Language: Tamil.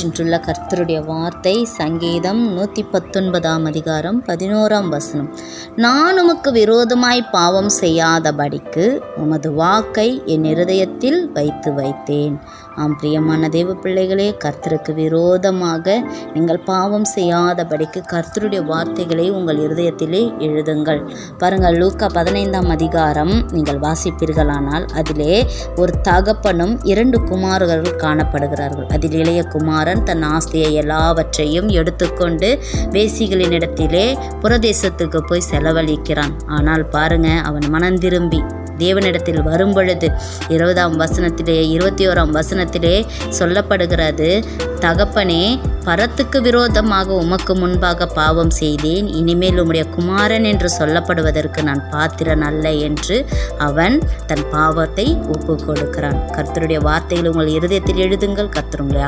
இன்றுள்ள கர்த்தருடைய வார்த்தை சங்கீதம் 119 அதிகாரம் 11 நான் உமக்கு விரோதமாய் பாவம் செய்யாதபடிக்கு உமது வாக்கை என் இருதயத்தில் வைத்தேன். பிரியமான தேவ பிள்ளைகளே, கர்த்தருக்கு விரோதமாக நீங்கள் பாவம் செய்யாதபடிக்கு கர்த்தருடைய வார்த்தைகளை உங்கள் இருதயத்திலே எழுதுங்கள். பாருங்கள், லூக்கா 15 அதிகாரம் நீங்கள் வாசிப்பீர்களானால் அதிலே ஒரு தகப்பனும் 2 குமாரர்கள் காணப்படுகிறார்கள். அதில் இளைய குமாரன் தன் ஆஸ்தியை எல்லாவற்றையும் எடுத்துக்கொண்டு வேசிகளினிடத்திலே புறதேசத்துக்கு போய் செலவழிக்கிறான். ஆனால் பாருங்க, அவன் மனம் திரும்பி தேவனிடத்தில் வரும் பொழுது 21 வசனத்திலே சொல்லப்படுகிறது, தகப்பனே, பரத்துக்கு விரோதமாக உமக்கு முன்பாக பாவம் செய்தேன். இனிமேல் உம்முடைய குமாரன் என்று சொல்லப்படுவதற்கு நான் பாத்திரன் அல்ல என்று அவன் தன் பாவத்தை ஒப்பு கொடுக்கிறான். கர்த்தருடைய வார்த்தைகள் உங்கள் இருதயத்தில் எழுதுங்கள். கர்த்தர் உங்களை